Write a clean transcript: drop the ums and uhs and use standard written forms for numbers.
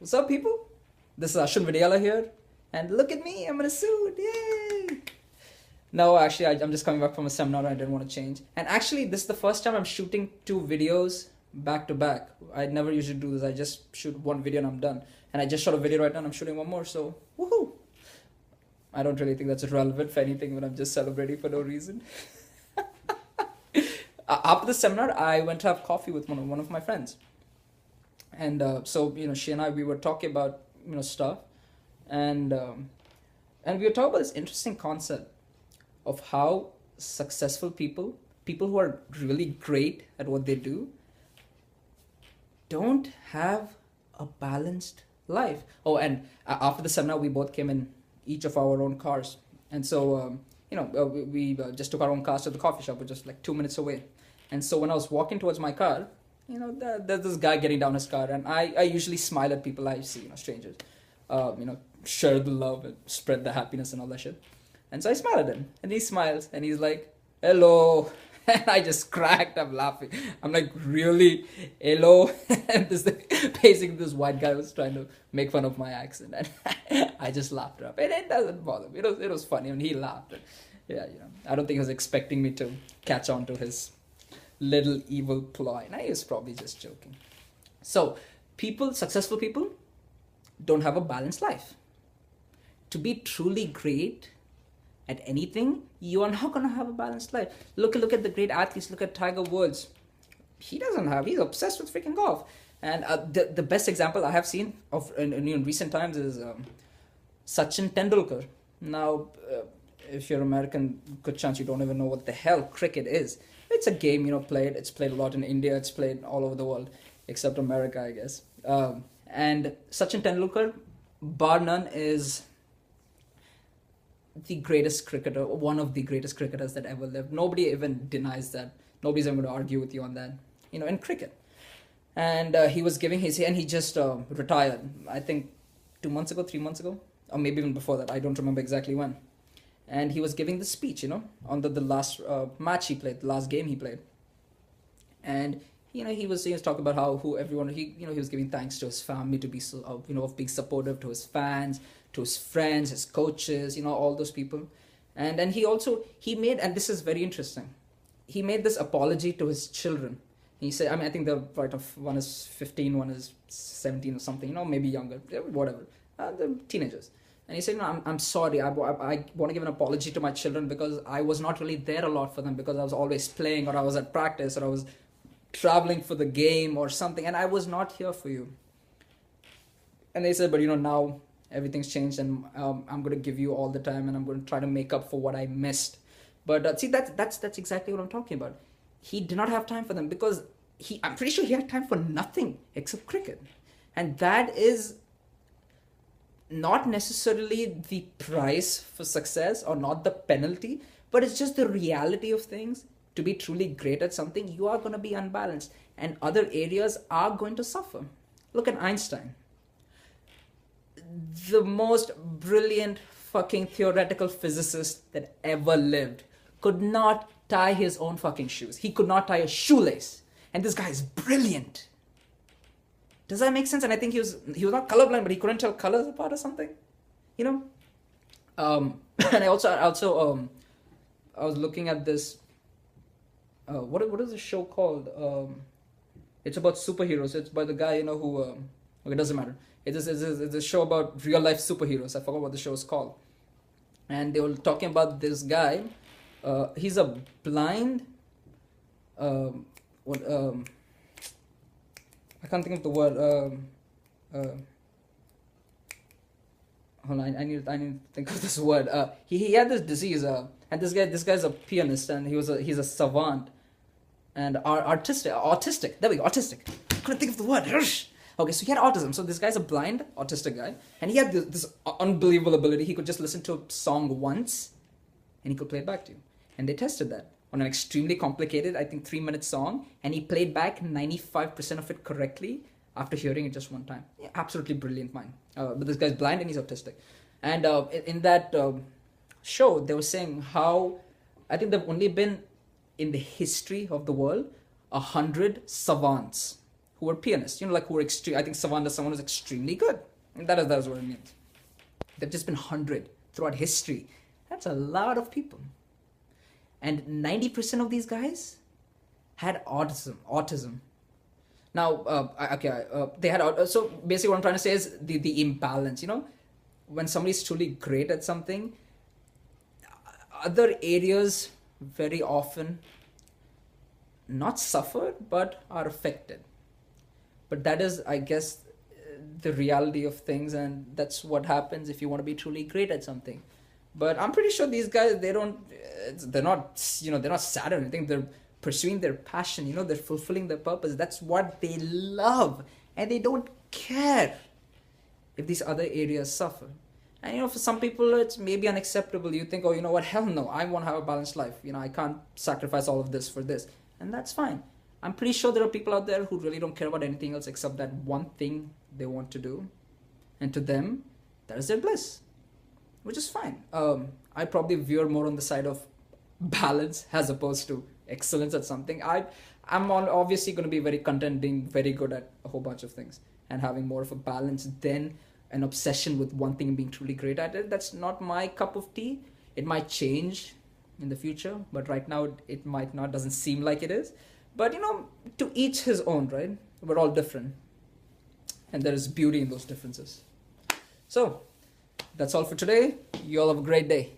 What's up, people? This is Ashwin Vidyala here, and look at me, I'm in a suit, yay! No, actually, I'm just coming back from a seminar. I didn't want to change. And actually, this is the first time I'm shooting two videos back to back. I never usually do this. I just shoot one video and I'm done. And I just shot a video right now and I'm shooting one more, so woohoo! I don't really think that's relevant for anything when I'm just celebrating for no reason. After the seminar, I went to have coffee with one of my friends. And she and I, we were talking about stuff, and we were talking about this interesting concept of how successful people who are really great at what they do, don't have a balanced life. Oh, and after the seminar, we both came in each of our own cars, and so we just took our own cars to the coffee shop, which was like 2 minutes away. And so when I was walking towards my car, there's this guy getting down his car, and I usually smile at people I see, strangers, share the love and spread the happiness and all that shit. And so I smile at him, and he smiles, and he's like, "Hello," and I just cracked up laughing. I'm like, "Really, hello?" And basically this white guy was trying to make fun of my accent, and I just laughed it up, and it doesn't bother me. It was funny, and he laughed. And yeah, I don't think he was expecting me to catch on to his little evil ploy. And I was probably just joking. So, successful people, don't have a balanced life. To be truly great at anything, you are not going to have a balanced life. Look at the great athletes. Look at Tiger Woods. He's obsessed with freaking golf. And the best example I have seen of in recent times is Sachin Tendulkar. Now, if you're American, good chance you don't even know what the hell cricket is. It's a game, it's played a lot in India, it's played all over the world, except America, I guess. And Sachin Tendulkar, bar none, is the greatest cricketer, one of the greatest cricketers that ever lived. Nobody even denies that. Nobody's ever going to argue with you on that, in cricket. And he was giving and he just retired, I think 2 months ago, 3 months ago, or maybe even before that. I don't remember exactly when. And he was giving the speech, on the last match he played, the last game he played. And, he was talking about how he was giving thanks to his family to be, of being supportive to his fans, to his friends, his coaches, all those people. And then he made, and this is very interesting, he made this apology to his children. He said, I think the right of one is 15, one is 17 or something, maybe younger, whatever, they're teenagers. And he said, I'm sorry, I want to give an apology to my children because I was not really there a lot for them because I was always playing, or I was at practice, or I was traveling for the game or something, and I was not here for you. And they said, but now everything's changed, and I'm going to give you all the time, and I'm going to try to make up for what I missed. But see, that's exactly what I'm talking about. He did not have time for them because I'm pretty sure he had time for nothing except cricket. And that is not necessarily the price for success or not the penalty, but it's just the reality of things. To be truly great at something, you are going to be unbalanced, and other areas are going to suffer. Look at Einstein. The most brilliant fucking theoretical physicist that ever lived could not tie his own fucking shoes. He could not tie a shoelace. And this guy is brilliant. Does that make sense? And I think he was not colorblind, but he couldn't tell colors apart or something. And I was looking at this. What is the show called? It's about superheroes. It's by the guy who. Okay, it doesn't matter. It's a show about real life superheroes. I forgot what the show is called. And they were talking about this guy. He's a blind. I can't think of the word. Hold on, I need to think of this word. He had this disease. And this guy's a pianist, and he's a savant, and autistic. There we go, autistic. I couldn't think of the word. Okay, so he had autism. So this guy's a blind, autistic guy, and he had this unbelievable ability. He could just listen to a song once, and he could play it back to you. And they tested that on an extremely complicated, I think 3-minute song, and he played back 95% of it correctly after hearing it just one time. Yeah, absolutely brilliant mind. But this guy's blind and he's autistic. And in that show, they were saying how, I think there've only been in the history of the world 100 savants who are pianists, like who are extreme. I think someone who's extremely good. And that is what it means. There've just been 100 throughout history. That's a lot of people. And 90% of these guys had autism. Now, they had, so basically what I'm trying to say is the imbalance, when somebody's truly great at something, other areas very often not suffer, but are affected. But that is, I guess, the reality of things, and that's what happens if you want to be truly great at something. But I'm pretty sure these guys, they're not sad or anything. They're pursuing their passion, they're fulfilling their purpose. That's what they love, and they don't care if these other areas suffer. And for some people it's maybe unacceptable. You think, oh, you know what, hell no, I want to have a balanced life. I can't sacrifice all of this for this. And that's fine. I'm pretty sure there are people out there who really don't care about anything else except that one thing they want to do. And to them, that is their bliss, which is fine. I probably veer more on the side of balance as opposed to excellence at something. I'm obviously going to be very content being very good at a whole bunch of things and having more of a balance than an obsession with one thing and being truly great at it. That's not my cup of tea. It might change in the future, but right now it might not. Doesn't seem like it is. But to each his own, right? We're all different, and there is beauty in those differences. So that's all for today. You all have a great day.